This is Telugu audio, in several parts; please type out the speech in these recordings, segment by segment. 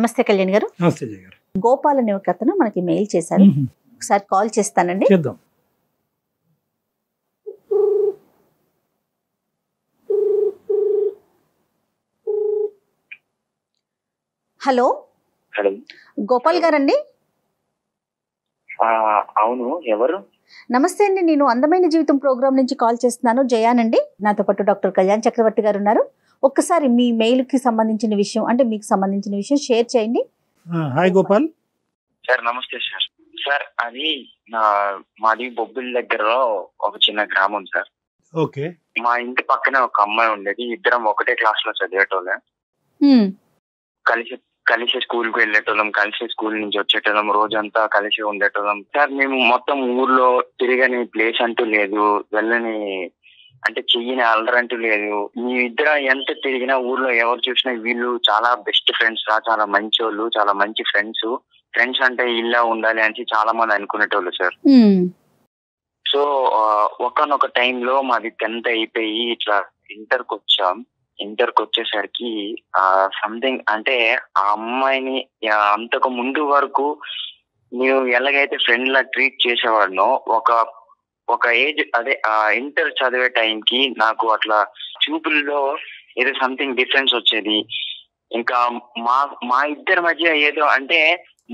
నమస్తే కళ్యాణ్ గారు. నమస్తే జయ గారు. గోపాల్ అనే ఒక అతను మనకి మెయిల్ చేశారు. ఒకసారి కాల్ చేస్తానండి. చేద్దాం. హలో హలో, గోపాల్ గారండి? అవును, ఎవరు? నమస్తే అండి, నేను అందమైన జీవితం ప్రోగ్రామ్ నుంచి కాల్ చేస్తున్నాను. జయానండి. నాతో పాటు డాక్టర్ కళ్యాణ్ చక్రవర్తి గారు ఉన్నారు. ఒక్కసారి మీ మెయిల్ కి సంబంధించిన విషయం, అంటే మీకు సంబంధించిన విషయం షేర్ చేయండి. Hi Gopal sir. నమస్తే సార్. సార్, అది మాది బొబ్బిలి దగ్గర ఒక చిన్న గ్రామం సార్. ఓకే. మా ఇంటి పక్కనే ఒక అమ్మాయి ఉండేది. ఇద్దరం ఒకటే క్లాస్ లో చదివేటోళ్ళం. కలిసి కలిసి స్కూల్ కు వెళ్ళేటోళ్ళం, కలిసి స్కూల్ నుంచి వచ్చేటోళ్ళం, రోజంతా కలిసి ఉండేటోళ్ళం సార్. మేము మొత్తం ఊర్లో తిరగని ప్లేస్ అంటూ లేదు, వెళ్ళని అంటే చెయ్యని అల్లరంటూ లేదు. మీ ఇద్దరం ఎంత తిరిగినా ఊర్లో ఎవరు చూసినా వీళ్ళు చాలా బెస్ట్ ఫ్రెండ్స్ రా, చాలా మంచోళ్ళు, చాలా మంచి ఫ్రెండ్స్. ఫ్రెండ్స్ అంటే ఇలా ఉండాలి అని చాలా మంది అనుకునేటోళ్ళు సార్. సో ఒకనొక టైంలో మాది 10th అయిపోయి ఇట్లా ఇంటర్కి వచ్చాం. ఇంటర్కి వచ్చేసరికి సంథింగ్ అంటే ఆ అమ్మాయిని అంతకు ముందు వరకు నేను ఎలాగైతే ఫ్రెండ్ లా ట్రీట్ చేసేవాడినో ఒక ఏజ్, అదే ఇంటర్ చదివే టైంకి నాకు అట్లా చూపుల్లో ఏదో సంథింగ్ డిఫరెన్స్ వచ్చేది. ఇంకా మా ఇద్దరి మధ్య ఏదో అంటే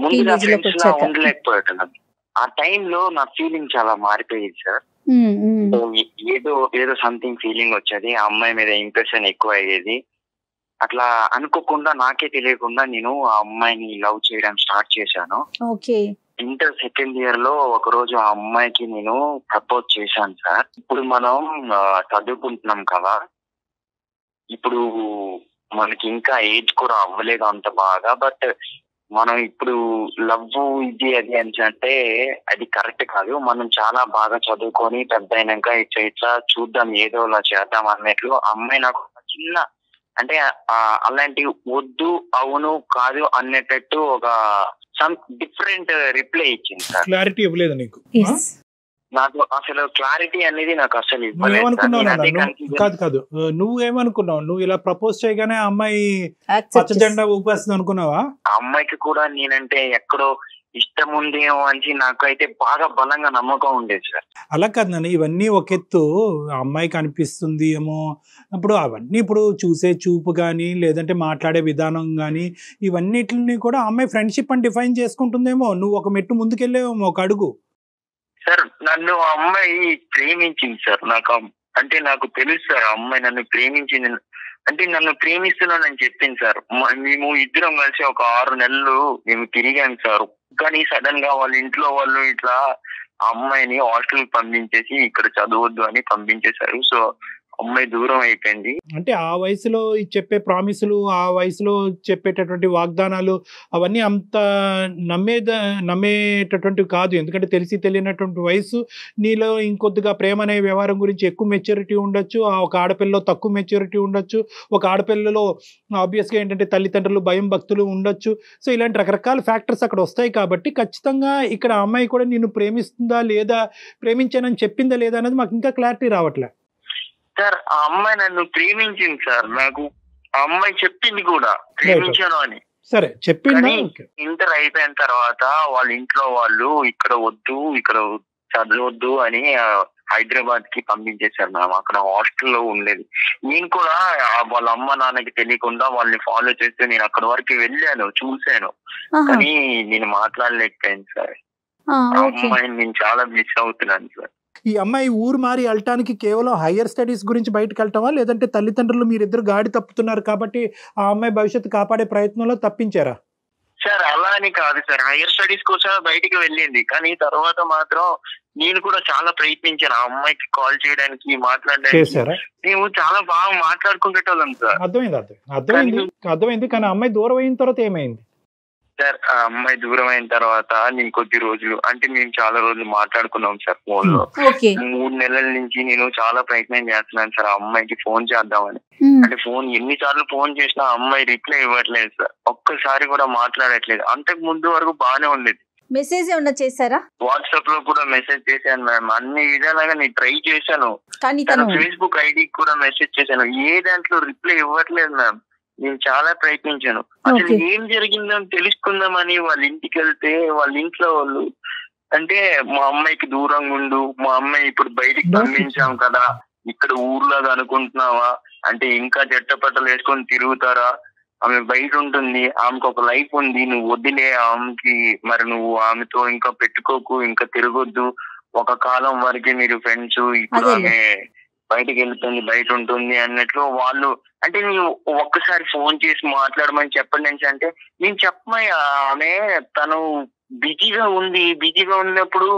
ముందుగా ఫ్రెండ్స్ లా ఉండలేకపోయేటం. ఆ టైంలో నా ఫీలింగ్ చాలా మారిపోయేది సార్. ఏదో సంథింగ్ ఫీలింగ్ వచ్చేది, ఆ అమ్మాయి మీద ఇంప్రెషన్ ఎక్కువ అయ్యేది. అట్లా అనుకోకుండా నాకే తెలియకుండా నేను ఆ అమ్మాయిని లవ్ చేయడం స్టార్ట్ చేశాను. ఇంటర్ సెకండ్ ఇయర్ లో ఒక రోజు ఆ అమ్మాయికి నేను ప్రపోజ్ చేశాను సార్. ఇప్పుడు మనం చదువుకుంటున్నాం కదా, ఇప్పుడు మనకి ఇంకా ఏజ్ కూడా అవ్వలేదు అంత బాగా. బట్ మనం ఇప్పుడు లవ్ ఇది అది అని అంటే అది కరెక్ట్ కాదు. మనం చాలా బాగా చదువుకొని పెద్ద అయినాక ఇట్లా చూద్దాం, ఏదో అలా చేద్దాం అన్నట్లు అమ్మాయి నాకు చిన్న అంటే అలాంటి వద్దు అవును కాదు అనేటట్టు ఒక సమ్ డిఫరెంట్ రిప్లై ఇచ్చింది సార్. క్లారిటీ ఇవ్వలేదు నీకు? నాకు అసలు క్లారిటీ అనేది నాకు అసలు కాదు. నువ్వేమనుకున్నావు? నువ్వు ఇలా ప్రపోజ్ చేయగానే అమ్మాయి పచ్చ జెండా ఊపేస్తుంది అనుకున్నావా? ఆ అమ్మాయికి కూడా నేనంటే ఎక్కడో ఇష్టం ఉందేమో అని నాకైతే బాగా బలంగా నమ్మకం ఉండేది సార్. అలా కాదు నాన్న, ఇవన్నీ ఒక ఎత్తు. అమ్మాయికి అనిపిస్తుంది ఏమో, అప్పుడు అవన్నీ ఇప్పుడు చూసే చూపు కానీ లేదంటే మాట్లాడే విధానం కానీ ఇవన్నిటిని కూడా అమ్మాయి ఫ్రెండ్షిప్ అని డిఫైన్ చేసుకుంటుందేమో. నువ్వు ఒక మెట్టు ముందుకెళ్ళేమో, ఒక అడుగు. సార్, నన్ను అమ్మాయి ప్రేమించింది సార్. నాకు తెలుసు సార్, అమ్మాయి నన్ను ప్రేమించింది. అంటే నన్ను ప్రేమిస్తున్నానని చెప్పింది సార్. మేము ఇద్దరం కలిసి ఒక 6 నెలలు మేము తిరిగాం సార్. కానీ సడన్ గా వాళ్ళ ఇంట్లో వాళ్ళు ఇట్లా ఆ అమ్మాయిని హాస్టల్ పంపించేసి ఇక్కడ చదవద్దు అని పంపించేశారు. సో అమ్మాయి దూరం అయిపోయింది. అంటే ఆ వయసులో చెప్పే ప్రామిసులు, ఆ వయసులో చెప్పేటటువంటి వాగ్దానాలు అవన్నీ అంత నమ్మేటటువంటివి కాదు. ఎందుకంటే తెలిసి తెలియనటువంటి వయసు. నీలో ఇంకొద్దిగా ప్రేమ అనే వ్యవహారం గురించి ఎక్కువ మెచ్యూరిటీ ఉండొచ్చు, ఒక ఆడపిల్లలో తక్కువ మెచ్యూరిటీ ఉండొచ్చు, ఒక ఆడపిల్లలో ఆబ్వియస్గా ఏంటంటే తల్లిదండ్రులు భయం భక్తులు ఉండొచ్చు. సో ఇలాంటి రకరకాల ఫ్యాక్టర్స్ అక్కడ వస్తాయి. కాబట్టి ఖచ్చితంగా ఇక్కడ అమ్మాయి కూడా నిన్ను ప్రేమిస్తుందా లేదా, ప్రేమించానని చెప్పిందా లేదా అనేది మాకు ఇంకా క్లారిటీ రావట్లే సార్. ఆ అమ్మాయి నన్ను ప్రేమించింది సార్. నాకు ఆ అమ్మాయి చెప్పింది కూడా ప్రేమించాను అని. సరే, చెప్పింది. ఇంటర్ అయిపోయిన తర్వాత వాళ్ళ ఇంట్లో వాళ్ళు ఇక్కడ వద్దు, ఇక్కడ చదవద్దు అని హైదరాబాద్ కి పంపించేశారు మేడం. అక్కడ హాస్టల్లో ఉండేది. నేను కూడా వాళ్ళ అమ్మ నాన్నకి తెలియకుండా వాళ్ళని ఫాలో చేస్తే నేను అక్కడ వరకు వెళ్ళాను, చూశాను. కానీ నేను మాట్లాడలేకపోయాను సార్. ఆ అమ్మాయిని నేను చాలా మిస్ అవుతున్నాను సార్. ఈ అమ్మాయి ఊరు మారి వెళ్ళటానికి కేవలం హయ్యర్ స్టడీస్ గురించి బయటకు వెళ్ళటమా, లేదంటే తల్లిదండ్రులు మీరిద్దరు గాడి తప్పుతున్నారు కాబట్టి ఆ అమ్మాయి భవిష్యత్తు కాపాడే ప్రయత్నంలో తప్పించారా? సార్ అలా అని కాదు సార్, హయ్యర్ స్టడీస్ కోసం బయటికి వెళ్ళింది. కానీ తర్వాత మాత్రం నేను కూడా చాలా ప్రయత్నించాను ఆ అమ్మాయికి కాల్ చేయడానికి, మాట్లాడడానికి. మేము చాలా బాగా మాట్లాడుకుంటేటోళ్ళం సార్. అర్థమైంది. కానీ అమ్మాయి దూరం అయిన తర్వాత ఏమైంది సార్? ఆ అమ్మాయి దూరం అయిన తర్వాత నేను కొద్ది రోజులు అంటే మేము చాలా రోజులు మాట్లాడుకున్నాం సార్ ఫోన్ లో. 3 నెలల నుంచి నేను చాలా ప్రయత్నం చేస్తున్నాను సార్ ఆ అమ్మాయికి ఫోన్ చేద్దామని. అంటే ఫోన్ ఎన్నిసార్లు ఫోన్ చేసినా అమ్మాయి రిప్లై ఇవ్వట్లేదు సార్. ఒక్కసారి కూడా మాట్లాడట్లేదు. అంతకు ముందు వరకు బాగానే ఉండేది. మెసేజ్ ఏమన్నా చేశారా? వాట్సాప్ లో కూడా మెసేజ్ చేశాను మ్యామ్. అన్ని విధాలుగా నేను ట్రై చేశాను. ఫేస్బుక్ ఐడి కూడా మెసేజ్ చేశాను. ఏ దాంట్లో రిప్లై ఇవ్వట్లేదు మ్యామ్. నేను చాలా ప్రయత్నించాను. అసలు ఏం జరిగిందో తెలుసుకుందామని వాళ్ళ ఇంటికి వెళ్తే వాళ్ళ ఇంట్లో వాళ్ళు అంటే మా అమ్మాయికి దూరంగా ఉండు, మా అమ్మాయి ఇప్పుడు బయటికి పంపించాం కదా, ఇక్కడ ఊర్లాగా అనుకుంటున్నావా, అంటే ఇంకా జట్టపట్టలు వేసుకొని తిరుగుతారా, ఆమె బయట ఉంటుంది, ఆమెకు ఒక లైఫ్ ఉంది, నువ్వు వదిలే ఆమెకి, మరి నువ్వు ఆమెతో ఇంకా పెట్టుకోకు, ఇంకా తిరగొద్దు, ఒక కాలం వరకే మీరు ఫ్రెండ్స్, ఇప్పుడు ఆమె బయటకు వెళ్తుంది, బయట ఉంటుంది అన్నట్లు వాళ్ళు. అంటే నేను ఒక్కసారి ఫోన్ చేసి మాట్లాడమని చెప్పండి అంటే నేను చెప్పమయ్యా, ఆమె తను బిజీగా ఉన్నప్పుడు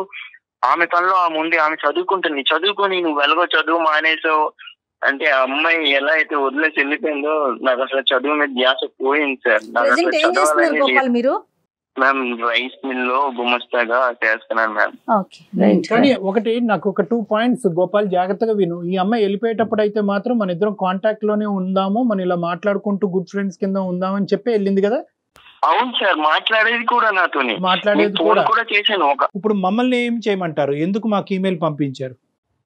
ఆమె పనిలో ఆమె ఉంది, ఆమె చదువుకుంటుంది, చదువుకొని నువ్వు వెలగో చదువు మానేసావు అంటే ఆ అమ్మాయి ఎలా అయితే వదిలేసి వెళ్ళిపోయిందో నాకు అసలు చదువు మీద ధ్యాస పోయింది సార్. మ్యామ్ రైస్ మిల్ లో గుమస్తాగా చేస్తున్నాను మ్యామ్. కానీ ఒకటి నాకు ఒక 2 పాయింట్స్ గోపాల్ జాగ్రత్తగా విను. ఈ అమ్మాయి వెళ్ళిపోయేటప్పుడు అయితే మాత్రం మన ఇద్దరం కాంటాక్ట్ లోనే ఉందాము, మన ఇలా మాట్లాడుకుంటూ గుడ్ ఫ్రెండ్స్ కింద ఉందామని చెప్పి వెళ్ళింది కదా? అవును సార్, మాట్లాడేది కూడా నాతోనే, మాట్లాడేది కూడా చేశాను. ఇప్పుడు మమ్మల్ని ఏం చేయమంటారు? ఎందుకు మాకు ఈమెయిల్ పంపించారు?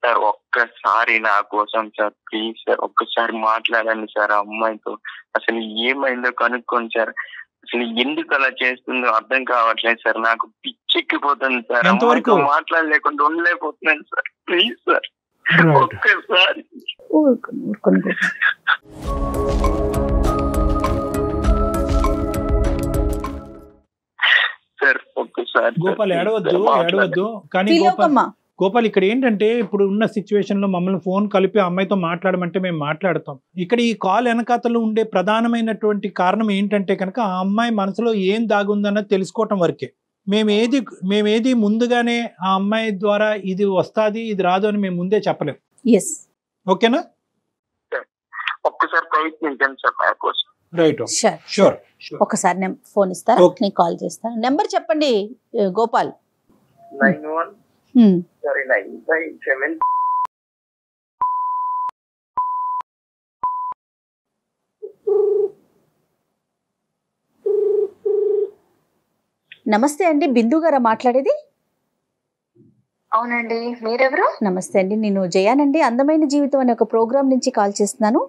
సార్ ఒక్కసారి నా కోసం సార్ ప్లీజ్ సార్ ఒక్కసారి మాట్లాడండి సార్ ఆ అమ్మాయితో, అసలు ఏమైందో కనుక్కోండి సార్. అసలు ఎందుకు అలా చేస్తుందో అర్థం కావట్లేదు సార్, నాకు పిచ్చెక్కిపోతుంది సార్, అమ్మాయితో మాట్లాడలేకుండా ఉండలేకపోతున్నాను సార్, ప్లీజ్ సార్ ఒక్కసారి. సార్ ఒక్కసారి. గోపాల్ ఏడవద్దు కానీ గోపాల్ ఇక్కడ ఏంటంటే ఇప్పుడు ఉన్న సిచ్యువేషన్ లో మమ్మల్ని ఫోన్ కలిపి అమ్మాయితో మాట్లాడమంటే మేము మాట్లాడతాం. ఇక్కడ ఈ కాల్ వెనకాతలో ఉండే ప్రధానమైనటువంటి కారణం ఏంటంటే కనుక ఆ అమ్మాయి మనసులో ఏం దాగుందన్నది తెలుసుకోవటం వరకే. మేమేది ముందుగానే ఆ అమ్మాయి ద్వారా ఇది వస్తాది ఇది రాదు అని మేము ముందే చెప్పలేం. ఓకేనా? ఒక్కసారి ప్రయత్నించండి సార్ నా కోసం. Right, sure. ఒకసారి ఫోన్ ఇస్తారా? నేను కాల్ చేస్తాను. నెంబర్ చెప్పండి గోపాల్. 957. నమస్తే అండి, బిందు గారా మాట్లాడేది? అవునండి, మీరెవరు? నమస్తే అండి, నేను జయానండి. అందమైన జీవితం అనే ఒక ప్రోగ్రామ్ నుంచి కాల్ చేస్తున్నాను.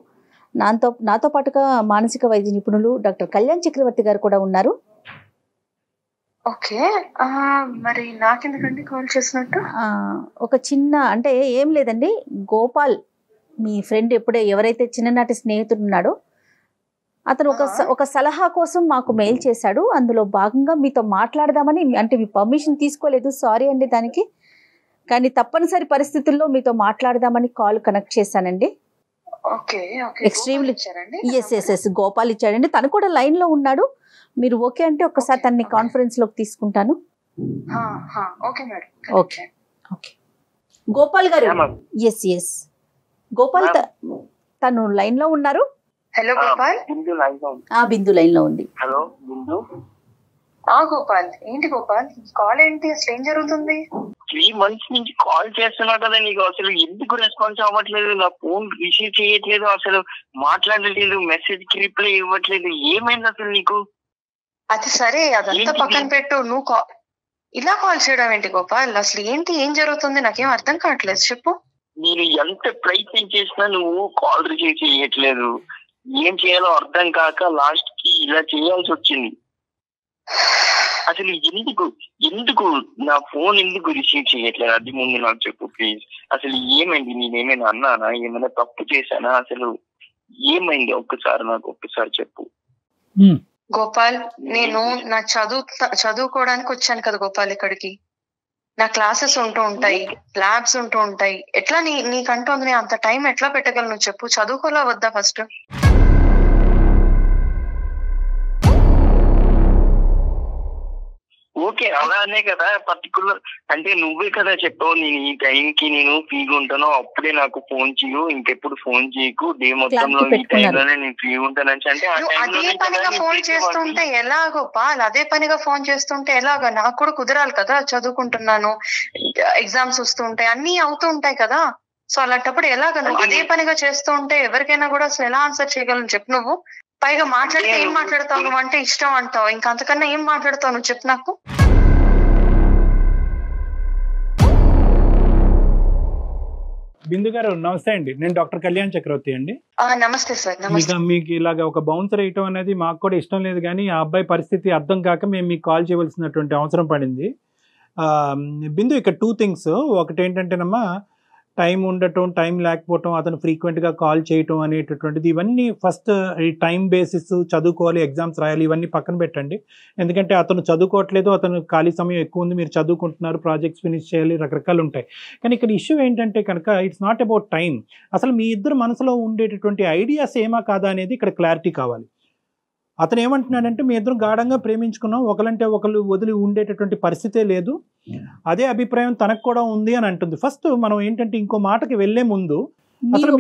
నాతో పాటుగా మానసిక వైద్య నిపుణులు డాక్టర్ కళ్యాణ్ చక్రవర్తి గారు కూడా ఉన్నారు. ఓకే, మరి నాకెందుకండి కాల్ చేసినట్టు? ఒక చిన్న అంటే ఏం లేదండి, గోపాల్ మీ ఫ్రెండ్ ఎవరైతే చిన్ననాటి స్నేహితుడు ఉన్నాడో అతను ఒక సలహా కోసం మాకు మెయిల్ చేశాడు. అందులో భాగంగా మీతో మాట్లాడదామని, అంటే మీ పర్మిషన్ తీసుకోలేదు, సారీ అండి దానికి, కానీ తప్పనిసరి పరిస్థితుల్లో మీతో మాట్లాడదామని కాల్ కనెక్ట్ చేశానండి. ఎక్స్ట్రీమ్లీ ఎస్ గోపాల్ ఇచ్చాడండి. తను కూడా లైన్ లో ఉన్నాడు. మీరు ఓకే అంటే ఒక్కసారి తనని కాన్ఫరెన్స్ లోకి తీసుకుంటాను. గోపాల్ గారు, ఎస్ గోపాల్ తను లైన్ లో ఉన్నారు. హలో గోపాల్. బిందు లైన్ లో ఉంది. హలో బిందు. గోపాల్, ఏంటి గోపాల్ కాల్ ఏంటి? అసలు ఏం జరుగుతుంది? 3 months నుంచి కాల్ చేస్తున్నా కదా, నీకు అసలు ఎందుకు రెస్పాన్స్ అవ్వట్లేదు, నా ఫోన్ రిసీవ్ చేయట్లేదు, అసలు మాట్లాడలేదు, మెసేజ్ కి రిప్లై ఇవ్వట్లేదు, ఏమైంది అసలు నీకు? అది సరే, అదంతా పక్కన పెట్టు, నువ్వు ఇలా కాల్ చేయడం ఏంటి గోపాల్? అసలు ఏంటి, ఏం జరుగుతుంది? నాకేం అర్థం కావట్లేదు, చెప్పు. నేను ఎంత ప్రయత్నం చేసినా నువ్వు కాల్ రిసీవ్ చేయట్లేదు, ఏం చేయాలో అర్థం కాక లాస్ట్ కి ఇలా చేయాల్సి వచ్చింది. అసలు ఎందుకు నా ఫోన్ ఎందుకు రిసీవ్ చేయట్లేదు, అది ముందు నాకు చెప్పు ప్లీజ్. అసలు ఏమైంది, నేనేమైనా అన్నానా, ఏమైనా తప్పు చేశానా, అసలు ఏమైంది ఒక్కసారి చెప్పు. గోపాల్, నేను నా చదువుకోవడానికి వచ్చాను కదా గోపాల్ ఇక్కడికి. నా క్లాసెస్ ఉంటూ ఉంటాయి, ల్యాబ్స్ ఉంటూ ఉంటాయి. ఎట్లా నీకంటూ అంత టైం ఎట్లా పెట్టగలను చెప్పు? చదువుకోలా వద్దా ఫస్ట్? ఓకే, అలానే కదా పర్టికులర్ అంటే నువ్వే కదా చెప్పావు, నేను ఈ టైంకి నేను ఫ్రీగా ఉంటాను, అప్పుడే నాకు ఫోన్ చేయు, ఇంకెప్పుడు ఫోన్ చేయకు, డే మొత్తంలో ఈ టైంలోనే నేను ఫ్రీగా ఉంటానని. అంటే అదే పనిగా ఫోన్ చేస్తుంటే ఎలా గోపాల్? అదే పనిగా ఫోన్ చేస్తుంటే ఎలాగా? నాకు కూడా కుదరాలి కదా, చదువుకుంటున్నాను, ఎగ్జామ్స్ వస్తుంటాయి, అన్ని అవుతూ ఉంటాయి కదా. సో అలాంటప్పుడు ఎలాగ? నువ్వు అదే పనిగా చేస్తూ ఉంటే ఎవరికైనా కూడా అసలు ఎలా ఆన్సర్ చేయగలను చెప్పు నువ్వు? పైగా మాట్లాడితే ఏం మాట్లాడతావు నువ్వు? అంటే ఇష్టం అంటావు, ఇంకా అంతకన్నా ఏం మాట్లాడతావు నువ్వు చెప్పు నాకు. బిందు గారు నమస్తే అండి, నేను డాక్టర్ కళ్యాణ్ చక్రవర్తి అండి. నమస్తే సార్. నమస్తే. మీకు ఇలాగ ఒక బౌన్సర్ వేయటం అనేది మాకు కూడా ఇష్టం లేదు, కానీ ఆ అబ్బాయి పరిస్థితి అర్థం కాక మేము మీకు కాల్ చేయవలసినటువంటి అవసరం పడింది. బిందు, ఇక్కడ 2 థింగ్స్. ఒకటి ఏంటంటేనమ్మా, టైం ఉండటం, టైం లేకపోవటం, అతను ఫ్రీక్వెంట్గా కాల్ చేయటం అనేటటువంటిది, ఇవన్నీ ఫస్ట్ ఈ టైం బేసిస్, చదువుకోవాలి, ఎగ్జామ్స్ రాయాలి, ఇవన్నీ పక్కన పెట్టండి. ఎందుకంటే అతను చదువుకోవట్లేదు, అతను ఖాళీ సమయం ఎక్కువ ఉంది, మీరు చదువుకుంటున్నారు, ప్రాజెక్ట్స్ ఫినిష్ చేయాలి, రకరకాలు ఉంటాయి. కానీ ఇక్కడ ఇష్యూ ఏంటంటే కనుక ఇట్స్ నాట్ అబౌట్ టైం. అసలు మీ ఇద్దరు మనసులో ఉండేటటువంటి ఐడియాస్ ఏమా కాదా అనేది ఇక్కడ క్లారిటీ కావాలి. అతను ఏమంటున్నాడంటే, మీ ఇద్దరు గాఢంగా ప్రేమించుకున్నాం, ఒకరంటే ఒకరు వదిలి ఉండేటటువంటి పరిస్థితే లేదు, అదే అభిప్రాయం తనకు కూడా ఉంది అని అంటుంది. ఫస్ట్ మనం ఏంటంటే ఇంకో మాటకి వెళ్లే ముందు అసలు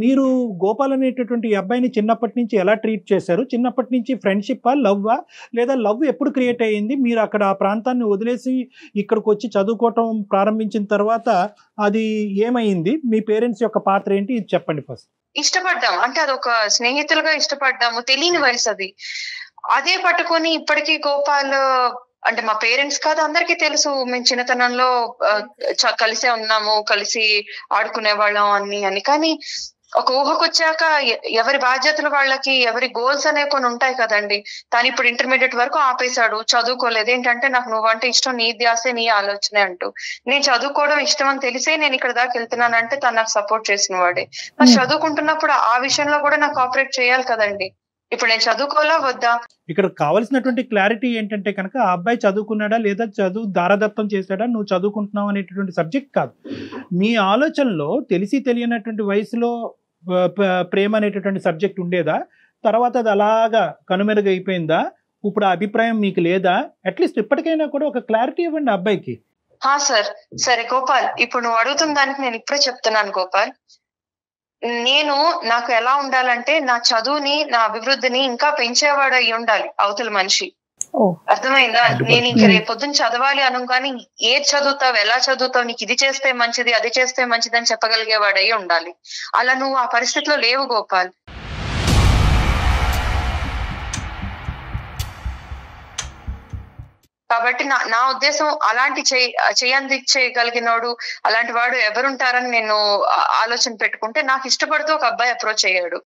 మీరు గోపాల్ అనేటటువంటి అబ్బాయిని చిన్నప్పటి నుంచి ఎలా ట్రీట్ చేశారు? చిన్నప్పటి నుంచి ఫ్రెండ్షిప్పా, లవ్వా, లేదా లవ్ ఎప్పుడు క్రియేట్ అయ్యింది? మీరు అక్కడ ఆ ప్రాంతాన్ని వదిలేసి ఇక్కడికి వచ్చి చదువుకోవటం ప్రారంభించిన తర్వాత అది ఏమైంది? మీ పేరెంట్స్ యొక్క పాత్ర ఏంటి, ఇది చెప్పండి ఫస్ట్. ఇష్టపడ్డాం అంటే అదొక స్నేహితులుగా ఇష్టపడ్డాము, తెలియని వయసు అది. అదే పట్టుకొని ఇప్పటికీ గోపాల్ అంటే మా పేరెంట్స్ కాదు, అందరికీ తెలుసు మేము చిన్నతనంలో కలిసే ఉన్నాము, కలిసి ఆడుకునే వాళ్ళం అని. కానీ ఒక ఊహకొచ్చాక ఎవరి బాధ్యతలు వాళ్ళకి, ఎవరి గోల్స్ అనే కొన్ని ఉంటాయి కదండి. తను ఇప్పుడు ఇంటర్మీడియట్ వరకు ఆపేశాడు, చదువుకోలేదు. ఏంటంటే నాకు నువ్వంటే ఇష్టం, నీ ధ్యాసే నీ ఆలోచనే అంటూ. నేను చదువుకోవడం ఇష్టం అని తెలిసే నేను ఇక్కడ దాకా వెళ్తున్నానంటే తను నాకు సపోర్ట్ చేసిన వాడే. మరి చదువుకుంటున్నప్పుడు ఆ విషయంలో కూడా నాకు కోఆపరేట్ చేయాలి కదండి. ఇప్పుడు నేను చదువుకోవాలా వద్దా? ఇక్కడ కావాల్సినటువంటి క్లారిటీ ఏంటంటే కనుక, ఆ అబ్బాయి చదువుకున్నాడా లేదా చదువు దారదత్తం చేశాడా, నువ్వు చదువుకుంటున్నావు అనేటటువంటి సబ్జెక్ట్ కాదు. మీ ఆలోచనలో తెలిసి తెలియనటువంటి వయసులో ప్రేమ అనేటటువంటి సబ్జెక్ట్ ఉండేదా? తర్వాత అది అలాగా కనుమెరుగైపోయిందా? ఇప్పుడు ఆ అభిప్రాయం మీకు లేదా? అట్లీస్ట్ ఇప్పటికైనా కూడా ఒక క్లారిటీ ఇవ్వండి అబ్బాయికి. సార్, సరే గోపాల్, ఇప్పుడు నువ్వు అడుగుతున్న దానికి నేను ఇప్పుడే చెప్తున్నాను గోపాల్. నాకు ఎలా ఉండాలంటే, నా చదువుని, నా అభివృద్ధిని ఇంకా పెంచేవాడు అయి ఉండాలి అవతల మనిషి. అర్థమైందా? నేను ఇంక రేపొద్దున చదవాలి అనగానే ఏది చదువుతావు, ఎలా చదువుతావు, నీకు ఇది చేస్తే మంచిది, అది చేస్తే మంచిది అని చెప్పగలిగేవాడై ఉండాలి. అలా నువ్వు ఆ పరిస్థితిలో లేవు గోపాల్. కాబట్టి నా ఉద్దేశం, అలాంటి చేయగలిగినోడు, అలాంటి వాడు ఎవరుంటారని నేను ఆలోచన పెట్టుకుంటే, నాకు ఇష్టపడుతూ ఒక అబ్బాయి అప్రోచ్ అయ్యాడు.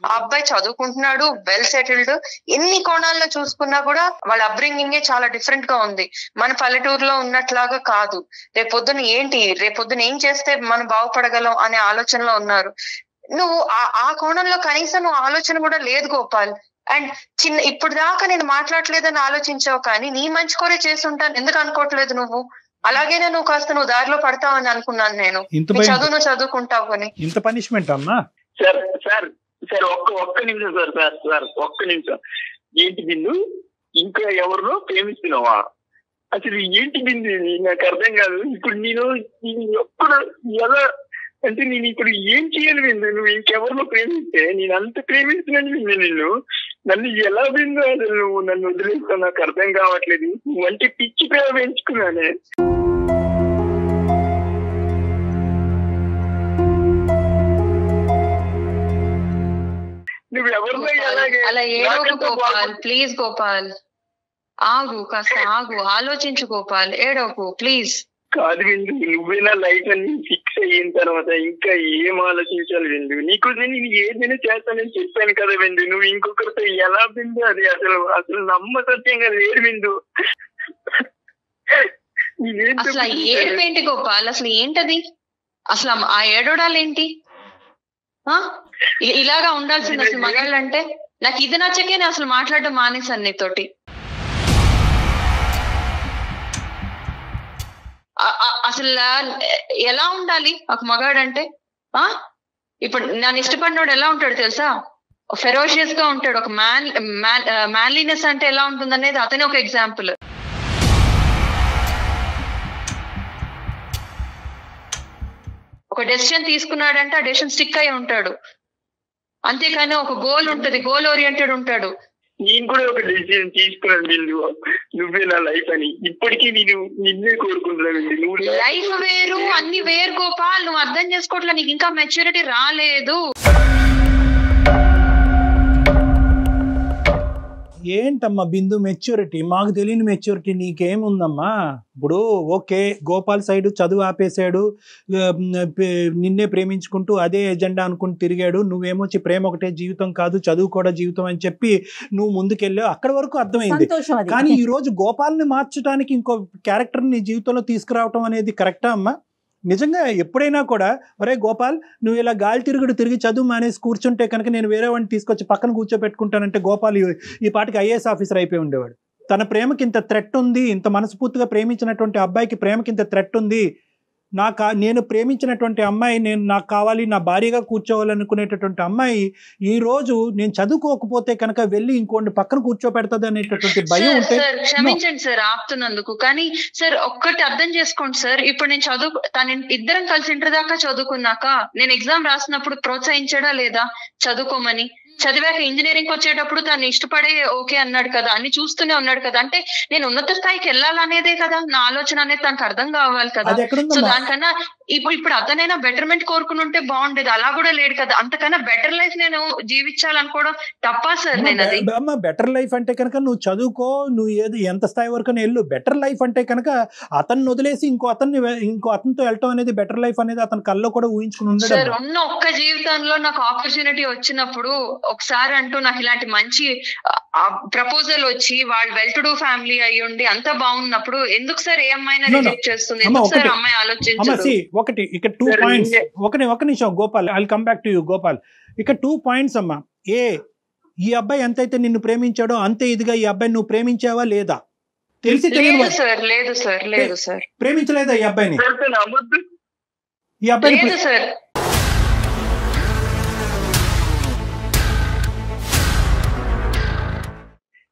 ఆ అబ్బాయి చదువుకుంటున్నాడు, వెల్ సెటిల్డ్. ఎన్ని కోణాల్లో చూసుకున్నా కూడా వాళ్ళ అప్బ్రింగింగే చాలా డిఫరెంట్ గా ఉంది. మన పల్లెటూరులో ఉన్నట్లాగా కాదు. రేపొద్దున ఏం చేస్తే మనం బాగుపడగలం అనే ఆలోచనలో ఉన్నారు. నువ్వు ఆ కోణంలో కనీసం నువ్వు ఆలోచన కూడా లేదు గోపాల్. అండ్ ఇప్పుడు దాకా నేను మాట్లాడలేదని ఆలోచించావు, కానీ నీ మంచి కోరే చేస్తుంటాను ఎందుకు అనుకోవట్లేదు నువ్వు? అలాగేనే నువ్వు కాస్త దారిలో పడతావని అనుకున్నాను నేను. చదువు చదువుకుంటావు అని. ఇంత పనిష్మెంట్ అమ్మా? సార్ ఒక్క నిమిషం సార్ ఒక్క నిమిషం. ఏంటి బిందు, ఇంకా ఎవరినో ప్రేమిస్తున్నావా? అసలు ఏంటి బిందు, నాకు అర్థం కాదు. ఇప్పుడు నేను ఎప్పుడు ఎలా అంటే, నేను ఇప్పుడు ఏం చేయాలి బిందు? నువ్వు ఇంకెవరినో ప్రేమిస్తే, నేను అంత ప్రేమిస్తున్నాను బిందు నన్ను ఎలా బిందు? అసలు నువ్వు నన్ను వదిలేస్తావు, నాకు అర్థం కావట్లేదు. నువ్వు అంటే పిచ్చి ప్రేమ పెంచుకున్నానే. అలా ఏడవకు గోపాల్, ప్లీజ్ గోపాల్, ఆగు, కాస్త ఆగు, ఆలోచించు గోపాల్, ఏడవకు ప్లీజ్. కాదు విందు, నువ్వే నా లైఫ్ అన్ని ఫిక్స్ అయిన తర్వాత ఇంకా ఏం ఆలోచించాలి విందు? నీకోసం నేను ఏదైనా చేస్తానని చెప్పాను కదా విందు. నువ్వు ఇంకొకరితో ఎలా విందు? అది అసలు నమ్మసత్యంగా లేదు విందు. అసలు ఏడుపేంటి గోపాల్? అసలు ఏంటది? అసలు ఆ ఏడవడాలేంటి? ఇలాగా ఉండాల్సింది అసలు మగాళ్ళంటే. నాకు ఇది నచ్చకే నేను అసలు మాట్లాడడం మానేసాను నీతోటి. అసలు ఎలా ఉండాలి ఒక మగాడంటే? ఇప్పుడు నన్ను ఇష్టపడినోడు ఎలా ఉంటాడు తెలుసా? ఫెరోషియస్ గా ఉంటాడు. ఒక మ్యాన్లీనెస్ అంటే ఎలా ఉంటుంది అనేది అతనే ఒక ఎగ్జాంపుల్. ఒక డెసిషన్ తీసుకున్నాడంటే ఆ డెసిషన్ స్టిక్ అయి ఉంటాడు. అంతేకాని ఒక గోల్ ఉంటది, గోల్ ఓరియంటెడ్ ఉంటాడు. నేను కూడా ఒక డెసిషన్ తీసుకున్నాను బిందు, నువ్వే నా లైఫ్ అని. ఇప్పటికీ నేను నిన్నే కోరుకుంటున్నాను. లైఫ్ వేరు, అన్ని వేరు గోపాల్. నువ్వు అర్థం చేసుకోవట్లే, నీకు ఇంకా మెచ్యూరిటీ రాలేదు. ఏంటమ్మా బిందు మెచ్యూరిటీ? మాకు తెలియని మెచ్యూరిటీ నీకేముందమ్మా? ఇప్పుడు ఓకే, గోపాల్ సైడ్ చదువు ఆపేశాడు, నిన్నే ప్రేమించుకుంటూ అదే ఎజెండా అనుకుని తిరిగాడు, నువ్వేమొచ్చి ప్రేమ ఒకటే జీవితం కాదు చదువు కూడా జీవితం అని చెప్పి నువ్వు ముందుకెళ్ళావు, అక్కడి వరకు అర్థమైంది. కానీ ఈ రోజు గోపాల్ని మార్చడానికి ఇంకో క్యారెక్టర్ నీ జీవితంలో తీసుకురావటం అనేది కరెక్టా అమ్మా? నిజంగా ఎప్పుడైనా కూడా ఒరే గోపాల్ నువ్వు ఇలా గాలి తిరిగి చదువు మానేసి కూర్చుంటే కనుక నేను వేరే వాడిని తీసుకొచ్చి పక్కన కూర్చోబెట్టుకుంటానంటే గోపాల్ ఈ పాటికి ఐఏఎస్ ఆఫీసర్ అయిపోయి ఉండేవాడు. తన ప్రేమకి ఇంత థ్రెట్ ఉంది, ఇంత మనస్ఫూర్తిగా ప్రేమించినటువంటి అబ్బాయికి ప్రేమకి ఇంత థ్రెట్ ఉంది, నేను ప్రేమించినటువంటి అమ్మాయి నాకు కావాలి, నా భార్యగా కూర్చోవాలనుకునేటటువంటి అమ్మాయి ఈ రోజు నేను చదువుకోకపోతే కనుక వెళ్ళి ఇంకోటి పక్కన కూర్చోపెడుతుంది అనేటటువంటి భయం ఉంటే. క్షమించండి సార్ ఆపుతున్నందుకు, కానీ సార్ ఒక్కటి అర్థం చేసుకోండి సార్, ఇప్పుడు నేను ఇద్దరం కలిసి ఇంటర్ దాకా చదువుకున్నాక నేను ఎగ్జామ్ రాసినప్పుడు ప్రోత్సహించడా లేదా చదువుకోమని? చదివాక ఇంజనీరింగ్ వచ్చేటప్పుడు తను ఇష్టపడే ఓకే అన్నాడు కదా, అన్ని చూస్తూనే ఉన్నాడు కదా, అంటే నేను ఉన్నత స్థాయికి వెళ్ళాలనేదే కదా నా ఆలోచన అనేది తనకు అర్థం కావాలి కదా. సో దానికన్నా ఇప్పుడు అతనైనా బెటర్మెంట్ కోరుకుని ఉంటే బాగుండేది, అలా కూడా లేడు కదా. అంతకన్నా బెటర్ లైఫ్ నేను జీవించాలనుకోవడం తప్పా సార్? నేను అది బెటర్ లైఫ్ అంటే కనుక నువ్వు చదువుకో, నువ్వు ఎంత స్థాయి వరకు వెళ్ళు. బెటర్ లైఫ్ అంటే కనుక అతన్ని వదిలేసి ఇంకో అతనితో వెళ్ళటం అనేది బెటర్ లైఫ్ అనేది అతని కల్లో కూడా ఊహించుకుని ఉండదు సార్. ఉన్న ఒక్క జీవితంలో నాకు ఆపర్చునిటీ వచ్చినప్పుడు ఒకసారి అంటూ నాకు ఇలాంటి మంచి ప్రపోజల్ వచ్చి వాళ్ళు వెల్ టు డూ ఫ్యామిలీ అయ్యి ఉండి అంత బాగున్నప్పుడు ఎందుకు సార్ ఏ అమ్మాయిని రిజెక్ట్ చేస్తుంది? ఎందుకు సార్ అమ్మాయి ఆలోచించదు? ఒకటి ఇక్కడ 2 పాయింట్స్. ఒక నిమిషం Gopal, I will come back to you Gopal. ఇక్కడ 2 పాయింట్స్ అమ్మా. ఈ అబ్బాయి ఎంతైతే నిన్ను ప్రేమించాడో అంతే ఇదిగా ఈ అబ్బాయి నువ్వు ప్రేమించావా లేదా? తెలిసి తెలియదు సార్. లేదు సార్ ప్రేమించలేదా ఈ అబ్బాయిని? ఈ అబ్బాయి సార్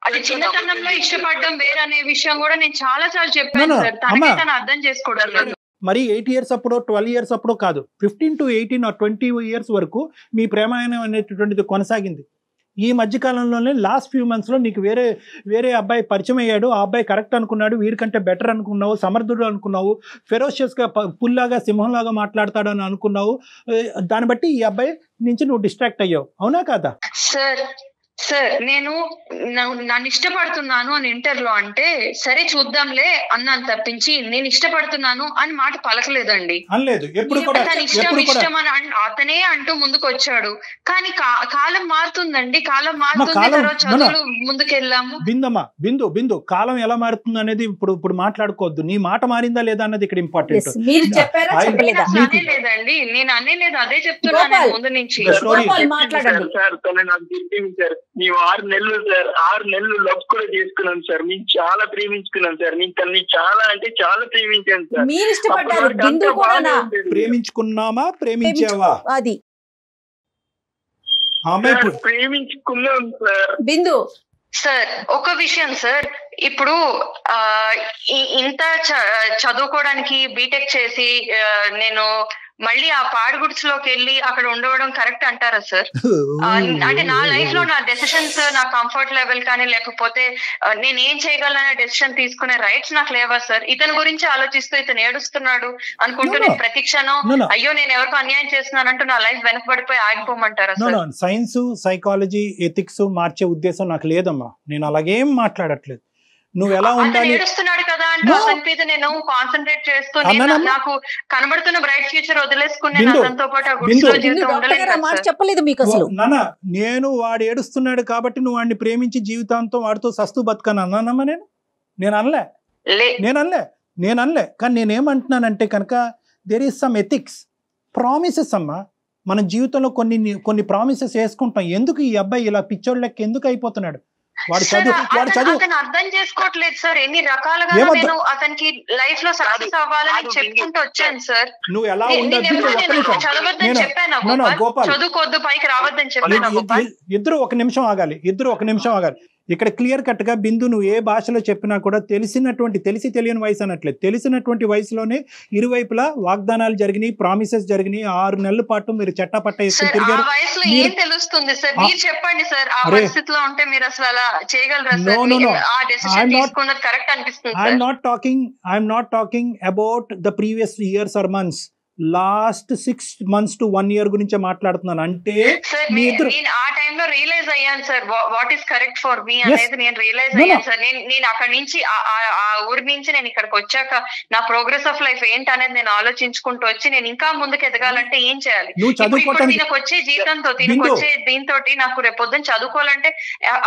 అది చిన్నతనంలో ఇష్టపడడం వేరనే విషయం కూడా నేను చాలా చెప్పాను సార్. తను అర్థం చేసుకోవడం లేదు. మరి 8 years అప్పుడో 12 years అప్పుడో కాదు, 15 to 18 or 20 years వరకు మీ ప్రేమాయణం అనేటటువంటిది కొనసాగింది. ఈ మధ్యకాలంలోనే లాస్ట్ ఫ్యూ మంత్స్లో నీకు వేరే అబ్బాయి పరిచయం అయ్యాడు, ఆ అబ్బాయి కరెక్ట్ అనుకున్నాడు, వీడికంటే బెటర్ అనుకున్నావు, సమర్థుడు అనుకున్నావు, ఫెరోషియస్గా పుల్లాగా సింహంలాగా మాట్లాడతాడు అని అనుకున్నావు. దాన్ని బట్టి ఈ అబ్బాయి నుంచి నువ్వు డిస్ట్రాక్ట్ అయ్యావు, అవునా కాదా? సార్ నేను నన్ను ఇష్టపడుతున్నాను అని ఇంటర్లో అంటే సరే చూద్దాంలే అన్నాను తప్పించి నేను ఇష్టపడుతున్నాను అని మాట పలకలేదండి. తన ఇష్టం అని అతనే అంటూ ముందుకు వచ్చాడు. కానీ కాలం మారుతుందండి, కాలం మారుతుంది, తర్వాత చదువులు ముందుకెళ్ళాము. బిందు కాలం ఎలా మారుతుంది అనేది ఇప్పుడు మాట్లాడుకోవద్దు. నీ మాట మారిందా లేదా అన్నది ఇక్కడ ఇంపార్టెంట్. లేదండి, నేను అనేలేదు, అదే చెప్తున్నాను ముందు నుంచి. మేము 6 నెలలు సార్, 6 నెలలు లవ్ కూడా చేసుకున్నాం సార్. మేము చాలా ప్రేమించుకున్నాం సార్. నేను తనని చాలా అంటే చాలా ప్రేమించాను సార్. ప్రేమించుకున్నామా ప్రేమించావా? అది ప్రేమించుకున్నాం సార్. బిందు సార్ ఒక విషయం సార్, ఇప్పుడు ఇంత చదువుకోవడానికి బీటెక్ చేసి నేను మళ్ళీ ఆ పాడుగుడ్స్లోకి వెళ్ళి అక్కడ ఉండవడం కరెక్ట్ అంటారా సార్? అంటే నా లైఫ్ లో నా డెసిషన్స్, నా కంఫర్ట్ లెవెల్ కానీ లేకపోతే నేను ఏం చేయగలనే డెసిషన్ తీసుకునే రైట్స్ నాకు లేవా సార్? ఇతని గురించి ఆలోచిస్తూ ఇతను ఏడుస్తున్నాడు అనుకుంటూ నేను ప్రతి క్షణం అయ్యో నేను ఎవరికో అన్యాయం చేస్తున్నానంటూ నా లైఫ్ వెనకబడిపోయి ఆగిపోమంటారా సార్? సైన్స్, సైకాలజీ, ఎథిక్స్ మార్చే ఉద్దేశం నాకు లేదమ్మా. నేను అలాగేం మాట్లాడట్లేదు. నువ్వు ఎలా ఉండాలి ఏడుస్తున్నాడు కదా అంటే అతని మీద నేను కాన్సన్ట్రేట్ చేస్తూ నాకు కనబడుతున్న బ్రైట్ ఫ్యూచర్ వదిలేసుకుని అతనితో పాటు చెప్పలేదు మీకు అసలు. నేను వాడు ఏడుస్తున్నాడు కాబట్టి నువ్వు వాడిని ప్రేమించి జీవితాంతం వాడితో సస్తు బతకను అన్నానమ్మా? నేను అనలే. కానీ నేనేమంటున్నానంటే కనుక there is some ethics, promises అమ్మా. మన జీవితంలో కొన్ని ప్రామిసెస్ వేసుకుంటాం. ఎందుకు ఈ అబ్బాయి ఇలా పిచ్చోళ్ళ లెక్క ఎందుకు అయిపోతున్నాడు? వాడు చదువు అర్థం చేసుకోవట్లేదు సార్. ఎన్ని రకాలుగా నేను అతనికి లైఫ్ లో సక్సెస్ అవ్వాలని చెప్పుకుంటూ వచ్చాను సార్. నువ్వు ఎలా చదవద్దని చెప్పాను, చదువుకోవద్దు, పైకి రావద్దని చెప్పాను. ఇద్దరు ఒక నిమిషం ఆగాలి. ఇక్కడ క్లియర్ కట్ గా బిందు నువ్వు ఏ భాషలో చెప్పినా కూడా తెలిసి తెలియని వయసు అనట్లేదు, తెలిసినటువంటి వయసులోనే ఇరువైపులా వాగ్దానాలు జరిగినాయి, ప్రామిసెస్ జరిగినాయి. 6 నెలల పాటు మీరు చట్టపట్ట వేసుకుని తిరిగారు. ఏం తెలుస్తుంది సార్? మీరు చెప్పండి సార్, ఆ పరిస్థితిలో ఉంటే మీరు అసలు అలా చేయగలరా సార్? ఆ డెసిషన్ తీసుకున్నది కరెక్ట్ అనిపిస్తుంది. I'm not talking about the previous years or months. Last 6 months to 1 year గురించే మాట్లాడుతున్నాను. అంటే సార్ మీ ఇద్దరు నేను ఆ టైంలో రియలైజ్ అయ్యాను sir what is correct for me Yes. అనేది నేను రియలైజ్ No, no. అయ్యాను సార్. నేను అక్కడి నుంచి ఆ ఊరి నుంచి నేను ఇక్కడికి వచ్చాక నా ప్రోగ్రెస్ ఆఫ్ లైఫ్ ఏంటి అనేది నేను ఆలోచించుకుంటూ వచ్చి నేను ఇంకా ముందుకు ఎదగాలంటే ఏం చేయాలి? నువ్వు ఇప్పుడు చదువుకోవటానికి దీనికి వచ్చే జీతంతో దీనికి వచ్చే దీంతో నాకు రేపు పొద్దున్న చదువుకోవాలంటే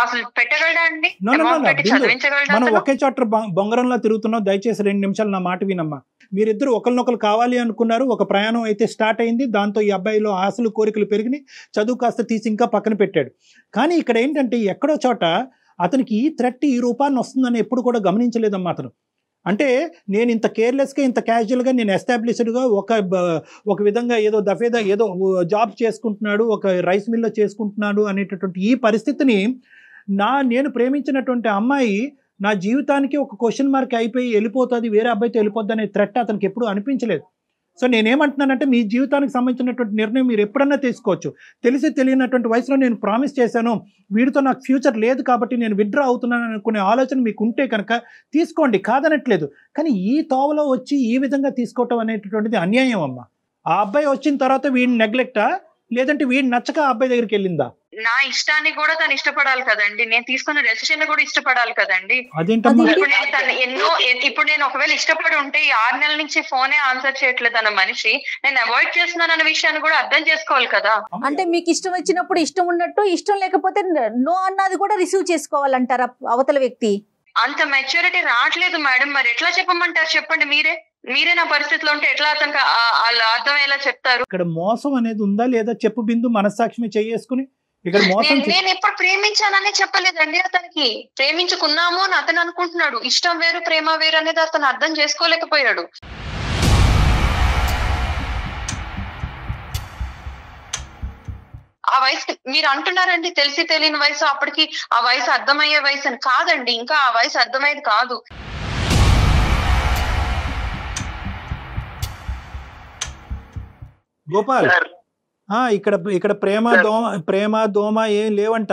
అసలు పెట్టగలడా అండి? No, no, no, amount no. పెట్టి బిందు, చదివించగలడా మనం అసలు? ఒకే చాప్టర్ బొంగరంలో తిరుగుతున్నాం. దయచేసి 2 నిమిషాలు నా మాట వినమ్మా. మీరిద్దరు ఒకరినొకరు కావాలి అనుకున్నారు, ఒక ప్రయాణం అయితే స్టార్ట్ అయింది. దాంతో ఈ అబ్బాయిలో ఆశలు కోరికలు పెరిగినాయి, చదువు కాస్త తీసి ఇంకా పక్కన పెట్టాడు. కానీ ఇక్కడ ఏంటంటే ఎక్కడో చోట అతనికి ఈ థ్రెట్ ఈ రూపాన్ని వస్తుందని ఎప్పుడు కూడా గమనించలేదమ్మా అతను. అంటే నేను ఇంత కేర్లెస్గా ఇంత క్యాజువల్గా నేను ఎస్టాబ్లిష్డ్గా ఒక విధంగా ఏదో దఫేదా ఏదో జాబ్ చేసుకుంటున్నాడు, ఒక రైస్ మిల్లో చేసుకుంటున్నాడు అనేటటువంటి ఈ పరిస్థితిని నేను ప్రేమించినటువంటి అమ్మాయి నా జీవితానికి ఒక క్వశ్చన్ మార్క్ అయిపోయి వెళ్ళిపోతుంది, వేరే అబ్బాయితో వెళ్ళిపోద్ది అనే థ్రెట్ అతనికి ఎప్పుడూ అనిపించలేదు. సో నేనేమంటున్నానంటే మీ జీవితానికి సంబంధించినటువంటి నిర్ణయం మీరు ఎప్పుడన్నా తీసుకోవచ్చు. తెలిసి తెలియనటువంటి వయసులో నేను ప్రామిస్ చేశాను, వీడితో నాకు ఫ్యూచర్ లేదు కాబట్టి నేను విత్డ్రా అవుతున్నాను అనుకునే ఆలోచన మీకు ఉంటే కనుక తీసుకోండి, కాదనట్లేదు. కానీ ఈ తోవలో వచ్చి ఈ విధంగా తీసుకోవటం అనేటటువంటిది అన్యాయం అమ్మ. ఆ అబ్బాయి వచ్చిన తర్వాత వీడిని నెగ్లెక్టా, లేదంటే వీడిని నచ్చక ఆ అబ్బాయి దగ్గరికి వెళ్ళిందా? నా ఇష్టాన్ని కూడా తను ఇష్టపడాలి కదండి, నేను తీసుకున్న డెసిషన్ కూడా ఇష్టపడాలి కదండి. అదేంటమ్మా? ఇప్పుడు నేను ఒకవేళ ఇష్టపడి ఉంటే ఈ 6 నెలల నుంచి ఫోనే ఆన్సర్ చేయట్లేదు అన్న మనిషి నేను అవాయిడ్ చేస్తున్నాను అన్న విషయాన్ని కూడా అర్థం చేసుకోవాలి కదా. అంటే మీకు ఇష్టం వచ్చినప్పుడు ఇష్టం ఉన్నట్టు, ఇష్టం లేకపోతే నో అన్నది కూడా రిసీవ్ చేసుకోవాలంటారా అవతల వ్యక్తి? అంత మెచ్యూరిటీ రావట్లేదు మేడం, మరి ఎట్లా చెప్పమంటారు చెప్పండి? మీరే నా పరిస్థితిలో ఉంటే ఎట్లా అతనికి అర్థమయ్యేలా చెప్తారు? ఇక్కడ మోసం అనేది ఉందా లేదా చెప్పు బిందు, మనస్సాక్షి చేసుకుని. ఇక్కడ మోసం నేను ఎప్పుడు ప్రేమించానని చెప్పలేదండి అతనికి. ప్రేమించుకున్నాము అని అతను అనుకుంటున్నాడు. ఇష్టం వేరు ప్రేమ వేరు అనేది అతను అర్థం చేసుకోలేకపోయాడు. ఆ వయసు మీరు అంటున్నారండి తెలిసి తెలియని వయసు, అప్పటికి ఆ వయసు అర్థమయ్యే వయసు అని. కాదండి, ఇంకా ఆ వయసు అర్థమయ్యేది కాదు. గోపాల్, ఇక్కడ ప్రేమ దోమ ఏం లేవంట,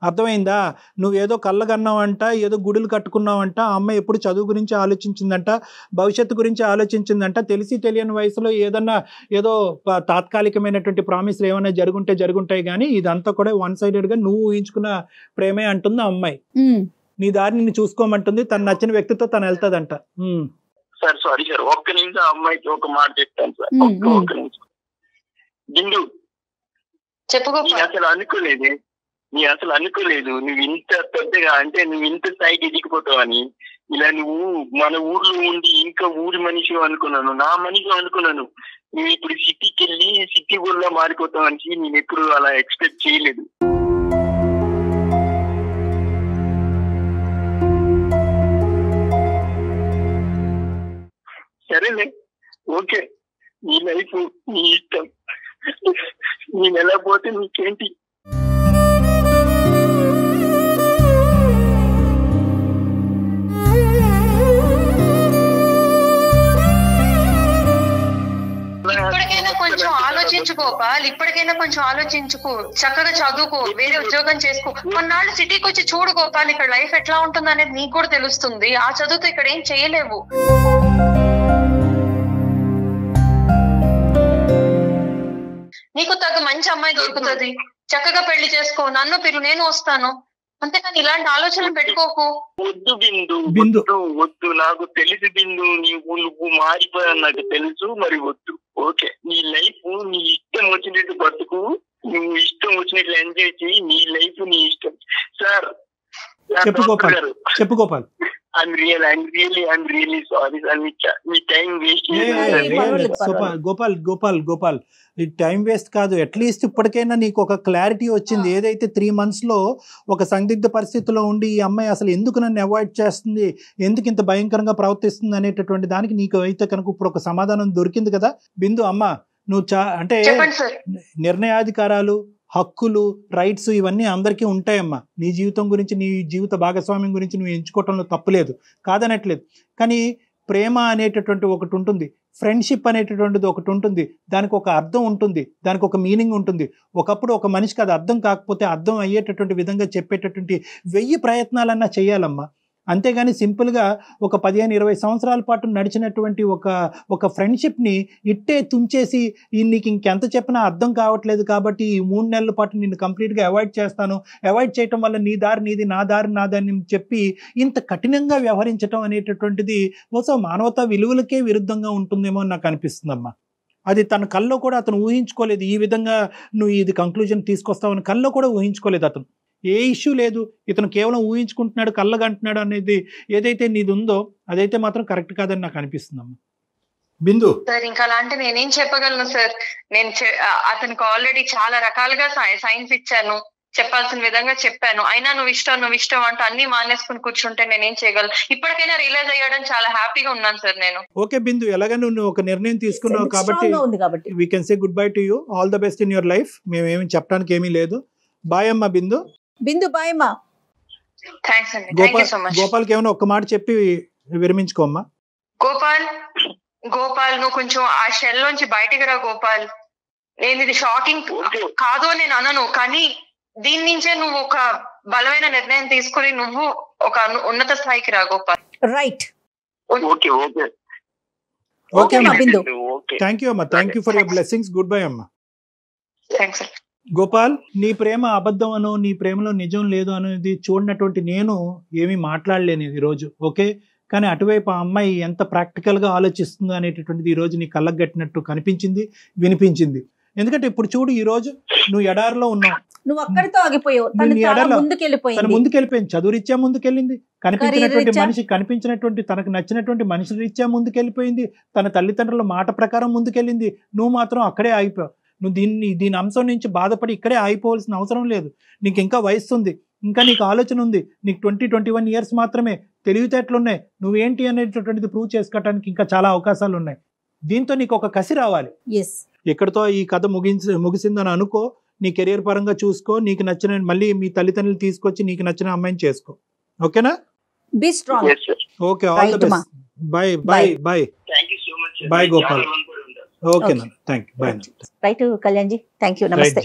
అర్థమైందా? నువ్వేదో కళ్ళగన్నావంట, ఏదో గుడులు కట్టుకున్నావంట. ఆ అమ్మాయి ఎప్పుడు చదువు గురించి ఆలోచించిందంట, భవిష్యత్తు గురించి ఆలోచించిందంట. తెలిసి తెలియని వయసులో ఏదో తాత్కాలికమైనటువంటి ప్రామిస్లు ఏమైనా జరుగుంటాయి కానీ ఇదంతా కూడా 1-sided నువ్వు ఊహించుకున్న ప్రేమే అంటుంది ఆ అమ్మాయి. నీ దారి నిన్ను చూసుకోమంటుంది, తను నచ్చిన వ్యక్తితో తను వెళ్తాదంట. సార్ సారీ సార్, ఒక్క నిమిషం అమ్మాయికి ఒక మాట చెప్తాను సార్. ఒక్క నిమిషం బిందు, చెప్పు. అసలు అనుకోలేదు నువ్వు ఇంత పెద్దగా, అంటే నువ్వు ఇంత స్థాయికి ఎదిగిపోతావని. ఇలా నువ్వు మన ఊర్లో ఉండి ఇంకా ఊరి మనిషి అనుకున్నాను, నా మనిషి అనుకున్నాను. నువ్వు ఇప్పుడు సిటీకి వెళ్ళి సిటీ ఊర్లో మారిపోతావని నేను ఎప్పుడు అలా ఎక్స్పెక్ట్ చేయలేదు. సరేలే, ఓకే, నీ లైఫ్ నీ ఇష్టం, నేను ఎలా పోతే నీకేంటి? ఇప్పటికైనా కొంచెం ఆలోచించుకో పాల్, ఇప్పటికైనా కొంచెం ఆలోచించుకో, చక్కగా చదువుకో, వేరే ఉద్యోగం చేసుకో. కొన్నాళ్ళు సిటీకి వచ్చి చూడు గోపాల్, ఇక్కడ లైఫ్ ఎట్లా ఉంటుంది అనేది నీకు కూడా తెలుస్తుంది. ఆ చదువుతో ఇక్కడ ఏం చేయలేవు. నీకు తగ్గ మంచి అమ్మాయి దొరుకుతుంది, చక్కగా పెళ్లి చేసుకో, నన్ను పిలు, నేను వస్తాను. అంతేకాని ఇలాంటి ఆలోచనలు పెట్టుకోకు. వద్దు బిందు, వద్దు. నాకు తెలుసు బిందు, నువ్వు మారిపోయావు నాకు తెలుసు. మరి వద్దు, ఓకే. నీ లైఫ్ నీ ఇష్టం వచ్చినట్టు బతుకు, నువ్వు ఇష్టం వచ్చినట్లు ఎంజాయ్ చేయి, నీ లైఫ్ నీ ఇష్టం. సార్ చెప్పు Gopal, I'm really sorry sir, me time waste Gopal, ఈ టైం వేస్ట్ కాదు. అట్లీస్ట్ ఇప్పటికైనా నీకు ఒక క్లారిటీ వచ్చింది. ఏదైతే 3 monthsలో ఒక సందిగ్ధ పరిస్థితిలో ఉండి ఈ అమ్మాయి అసలు ఎందుకు నన్ను అవాయిడ్ చేస్తుంది, ఎందుకు ఇంత భయంకరంగా ప్రవర్తిస్తుంది అనేటటువంటి దానికి నీకు అయితే కనుక ఇప్పుడు ఒక సమాధానం దొరికింది కదా బిందు. అమ్మ నువ్వు అంటే నిర్ణయాధికారాలు, హక్కులు, రైట్స్ ఇవన్నీ అందరికీ ఉంటాయమ్మా. నీ జీవితం గురించి, నీ జీవిత భాగస్వామ్యం గురించి నువ్వు ఎంచుకోవటంలో తప్పులేదు, కాదనట్లేదు. కానీ ప్రేమ అనేటటువంటి ఒకటి ఉంటుంది, ఫ్రెండ్షిప్ అనేటటువంటిది ఒకటి ఉంటుంది. దానికి ఒక అర్థం ఉంటుంది, దానికి ఒక మీనింగ్ ఉంటుంది. ఒకప్పుడు ఒక మనిషికి అది అర్థం కాకపోతే అర్థం అయ్యేటటువంటి విధంగా చెప్పేటటువంటి 1000 ప్రయత్నాలన్నా చేయాలమ్మా. అంతేగాని సింపుల్గా ఒక 15-20 సంవత్సరాల పాటు నడిచినటువంటి ఒక ఫ్రెండ్షిప్ని ఇట్టే తుంచేసి నీకు ఇంకెంత చెప్పినా అర్థం కావట్లేదు కాబట్టి ఈ 3 నెలల పాటు నిన్ను కంప్లీట్గా అవాయిడ్ చేస్తాను, అవాయిడ్ చేయటం వల్ల నీ దారి నీది నా దారి నాదని చెప్పి ఇంత కఠినంగా వ్యవహరించడం అనేటటువంటిది బహుశా మానవతా విలువలకే విరుద్ధంగా ఉంటుందేమో అని నాకు అనిపిస్తుందమ్మా. అది తన కల్లో కూడా అతను ఊహించుకోలేదు, ఈ విధంగా నువ్వు ఇది కంక్లూజన్ తీసుకొస్తావని కల్లో కూడా ఊహించుకోలేదు అతను. ఏ ఇష్యూ లేదు, ఇతను కేవలం ఊహించుకుంటున్నాడు, కళ్ళగంటున్నాడు అనేది ఏదైతే నీది ఉందో అదైతే మాత్రం కరెక్ట్ కాదని నాకు అనిపిస్తుందమ్మా. బిందు సార్ ఇంకా అలాంటి నేనేం చెప్పగలను సార్, నేను అతనికి ఆల్రెడీ చాలా రకాలుగా సైన్స్ ఇచ్చాను, చెప్పాల్సిన విధంగా చెప్పాను, అయినా నువ్వు ఇష్టం అంటూ అన్ని మానేసుకుని కూర్చుంటే నేనేం చేయగలను. ఇప్పటికైనా రియలైజ్ అయ్యాడని చాలా హ్యాపీగా ఉన్నాను సార్ నేను. ఓకే బిందు, ఎలాగ నువ్వు ఒక నిర్ణయం తీసుకున్నావు కాబట్టి we can say good bye to you, all the best in your life. మేమేమి చెప్పడానికి ఏమీ లేదు. బాయ్ అమ్మా బిందు. బాయ్ అమ్మా. థ్యాంక్స్ అండి, థ్యాంక్ యూ సో మచ్. గోపాల్కి ఏమైనా ఒక్క మాట చెప్పి విరమించుకోమ్మా. గోపాల్ నువ్వు కొంచెం ఆ షెల్ నుంచి బయటికి రా గోపాల్. నేను ఇది షాకింగ్ కాదు అని నేను అనను, కానీ దీని నుంచే నువ్వు ఒక బలమైన నిర్ణయం తీసుకుని నువ్వు ఒక ఉన్నత స్థాయికి రా గోపాల్. రైట్. ఓకే అమ్మా బిందు, థ్యాంక్ యూ అమ్మా, thank you for your blessings. Good bye అమ్మా. థ్యాంక్స్. గోపాల్, నీ ప్రేమ అబద్ధం అనో నీ ప్రేమలో నిజం లేదు అనేది చూడనటువంటి నేను ఏమీ మాట్లాడలేను ఈరోజు, ఓకే. కానీ అటువైపు ఆ అమ్మాయి ఎంత ప్రాక్టికల్గా ఆలోచిస్తుందో అనేటటువంటిది ఈరోజు నీ కళ్ళకు కట్టినట్టు కనిపించింది, వినిపించింది. ఎందుకంటే ఇప్పుడు చూడు, ఈ రోజు నువ్వు ఎడారిలో ఉన్నావు, నువ్వు అక్కడితో ఆగిపోయావు, తను ముందుకెళ్ళిపోయింది, చదువురీత్యా ముందుకెళ్ళింది, కనిపించినటువంటి తనకు నచ్చినటువంటి మనిషి రీత్యా ముందుకెళ్ళిపోయింది, తన తల్లిదండ్రుల మాట ప్రకారం ముందుకెళ్ళింది. నువ్వు మాత్రం అక్కడే ఆగిపోయావు. నువ్వు దీని అంశం నుంచి బాధపడి ఇక్కడే ఆగిపోవాల్సిన అవసరం లేదు. నీకు ఇంకా వయస్సు ఉంది, ఇంకా నీకు ఆలోచన ఉంది, నీకు 20-21 ఇయర్స్ మాత్రమే, తెలివితేటలు ఉన్నాయి, నువ్వేంటి అనేటటువంటిది ప్రూవ్ చేసుకోవడానికి ఇంకా చాలా అవకాశాలు ఉన్నాయి. దీంతో నీకు ఒక కసి రావాలి. ఎక్కడితో ఈ కథ ముగిసిందని అనుకో, నీ కెరీర్ పరంగా చూసుకో, నీకు నచ్చిన మళ్ళీ మీ తల్లిదండ్రులు తీసుకొచ్చి నీకు నచ్చిన అమ్మాయిని చేసుకో, ఓకేనా? Be strong. Okay, all the best. Bye bye bye. Bye Gopal. Okay, thank you. Bye. Right Kalyan ji, thank you, నమస్తే.